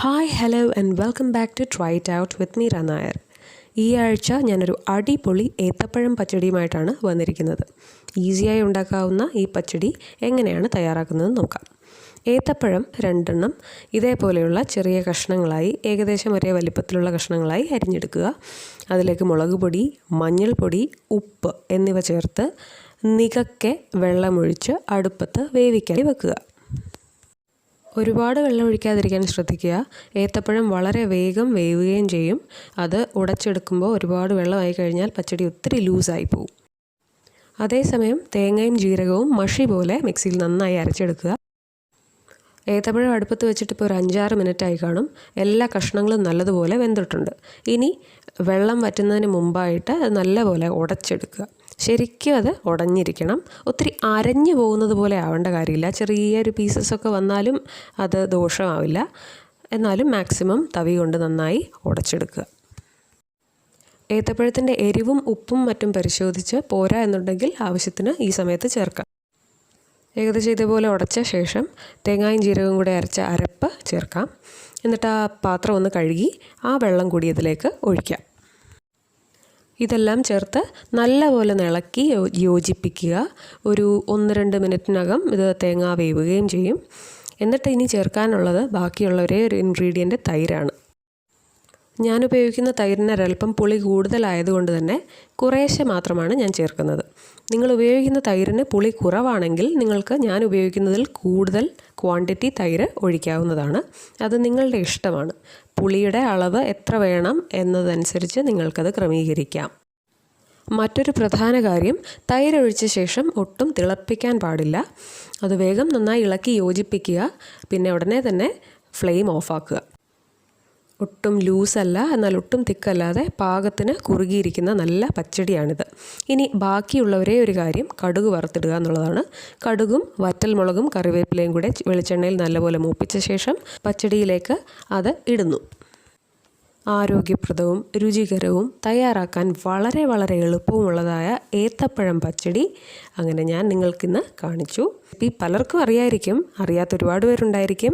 Hi hello and welcome back to try it out with Meera Nair. ഈ ആഴ്ച ഞാനൊരു അടിപൊളി ഏത്തപ്പഴം പച്ചടിയുമായിട്ടാണ് വന്നിരിക്കുന്നത്. ഈസിയായി ഉണ്ടാക്കാവുന്ന ഈ പച്ചടി എങ്ങനെയാണ് തയ്യാറാക്കുന്നതെന്ന് നോക്കാം. ഏത്തപ്പഴം 2 എണ്ണം ഇതേപോലെയുള്ള ചെറിയ കഷ്ണങ്ങളായി ഏകദേശം ഒരേ വലിപ്പത്തിലുള്ള കഷ്ണങ്ങളായി അരിഞ്ഞെടുക്കുക. അതിലേക്ക് മുളക് പൊടി, മഞ്ഞൾപ്പൊടി, ഉപ്പ് എന്നിവ ചേർത്ത് നികക്കെ വെള്ളമൊഴിച്ച് അടുപ്പത്ത് വേവിക്കാൻ വെക്കുക. ഒരുപാട് വെള്ളം ഒഴിക്കാതിരിക്കാൻ ശ്രദ്ധിക്കുക. ഏത്തപ്പഴം വളരെ വേഗം വേവുകയും ചെയ്യും. അത് ഉടച്ചെടുക്കുമ്പോൾ ഒരുപാട് വെള്ളമായി കഴിഞ്ഞാൽ പച്ചടി ഒത്തിരി ലൂസായി പോകും. അതേസമയം തേങ്ങയും ജീരകവും മഷി പോലെ മിക്സിയിൽ നന്നായി അരച്ചെടുക്കുക. ഏത്തപ്പഴം അടുപ്പത്ത് വെച്ചിട്ട് ഇപ്പോൾ ഒരു 5-6 മിനിറ്റായി കാണും. എല്ലാ കഷ്ണങ്ങളും നല്ലതുപോലെ വെന്തിട്ടുണ്ട്. ഇനി വെള്ളം വറ്റുന്നതിന് മുമ്പായിട്ട് നല്ലപോലെ ഉടച്ചെടുക്കുക. ശരിക്കും അത് ഉടഞ്ഞിരിക്കണം. ഒത്തിരി അരഞ്ഞു പോകുന്നത് പോലെ ആവേണ്ട കാര്യമില്ല. ചെറിയൊരു പീസസൊക്കെ വന്നാലും അത് ദോഷമാവില്ല. എന്നാലും മാക്സിമം തവി കൊണ്ട് നന്നായി ഉടച്ചെടുക്കുക. ഏത്തപ്പഴത്തിൻ്റെ എരിവും ഉപ്പും മറ്റും പരിശോധിച്ച് പോരാ എന്നുണ്ടെങ്കിൽ ആവശ്യത്തിന് ഈ സമയത്ത് ചേർക്കാം. ഏകദേശം ഇതേപോലെ ഉടച്ച ശേഷം തേങ്ങായും ജീരകവും കൂടെ അരച്ച അരപ്പ് ചേർക്കാം. എന്നിട്ട് ആ പാത്രം ഒന്ന് കഴുകി ആ വെള്ളം കൂടി ഇതിലേക്ക് ഒഴിക്കാം. ഇതെല്ലാം ചേർത്ത് നല്ലപോലെ ഇളക്കി യോജിപ്പിക്കുക. ഒരു 1-2 മിനിറ്റിനകം ഇത് തേങ്ങ വേവുകയും ചെയ്യും. എന്നിട്ട് ഇനി ചേർക്കാനുള്ളത് ബാക്കിയുള്ള ഒരേ ഒരു ഇൻഗ്രീഡിയൻറ്റ് തൈരാണ്. ഞാൻ ഉപയോഗിക്കുന്ന തൈരിന് ഒരൽപ്പം പുളി കൂടുതലായതുകൊണ്ട് തന്നെ കുറേശ്ശെ മാത്രമാണ് ഞാൻ ചേർക്കുന്നത്. നിങ്ങൾ ഉപയോഗിക്കുന്ന തൈരിന് പുളി കുറവാണെങ്കിൽ നിങ്ങൾക്ക് ഞാൻ ഉപയോഗിക്കുന്നതിൽ കൂടുതൽ ക്വാണ്ടിറ്റി തൈര് ഒഴിക്കാവുന്നതാണ്. അത് നിങ്ങളുടെ ഇഷ്ടമാണ്. പുളിയുടെ അളവ് എത്ര വേണം എന്നതനുസരിച്ച് നിങ്ങൾക്കത് ക്രമീകരിക്കാം. മറ്റൊരു പ്രധാന കാര്യം, തൈര് ഒഴിച്ച ശേഷം ഒട്ടും തിളപ്പിക്കാൻ പാടില്ല. അത് വേഗം നന്നായി ഇളക്കി യോജിപ്പിക്കുക. പിന്നെ ഉടനെ തന്നെ ഫ്ലെയിം ഓഫാക്കുക. ഒട്ടും ലൂസല്ല, എന്നാൽ ഒട്ടും തിക്കല്ലാതെ പാകത്തിന് കുറുകിയിരിക്കുന്ന നല്ല പച്ചടിയാണിത്. ഇനി ബാക്കിയുള്ള ഒരേ ഒരു കാര്യം കടുക് വറുത്തിടുക എന്നുള്ളതാണ്. കടുകും വറ്റൽമുളകും കറിവേപ്പിലയും കൂടെ വെളിച്ചെണ്ണയിൽ നല്ലപോലെ മൂപ്പിച്ച ശേഷം പച്ചടിയിലേക്ക് അത് ഇടുന്നു. ആരോഗ്യപ്രദവും രുചികരവും തയ്യാറാക്കാൻ വളരെ വളരെ എളുപ്പവുമുള്ളതായ ഏത്തപ്പഴം പച്ചടി അങ്ങനെ ഞാൻ നിങ്ങൾക്കിന്ന് കാണിച്ചു. ഈ പലർക്കും അറിയായിരിക്കും, അറിയാത്ത ഒരുപാട് പേരുണ്ടായിരിക്കും.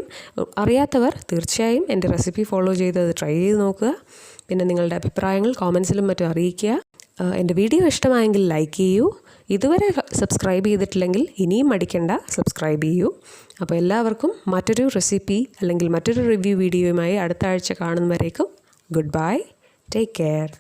അറിയാത്തവർ തീർച്ചയായും എൻ്റെ റെസിപ്പി ഫോളോ ചെയ്ത് അത് ട്രൈ ചെയ്ത് നോക്കുക. പിന്നെ നിങ്ങളുടെ അഭിപ്രായങ്ങൾ കോമൻസിലും മറ്റും അറിയിക്കുക. എൻ്റെ വീഡിയോ ഇഷ്ടമായെങ്കിൽ ലൈക്ക് ചെയ്യൂ. ഇതുവരെ സബ്സ്ക്രൈബ് ചെയ്തിട്ടില്ലെങ്കിൽ ഇനിയും മടിക്കണ്ട, സബ്സ്ക്രൈബ് ചെയ്യൂ. അപ്പോൾ എല്ലാവർക്കും മറ്റൊരു റെസിപ്പി അല്ലെങ്കിൽ മറ്റൊരു റിവ്യൂ വീഡിയോയുമായി അടുത്ത ആഴ്ച കാണുന്നവരേക്കും goodbye. Take care.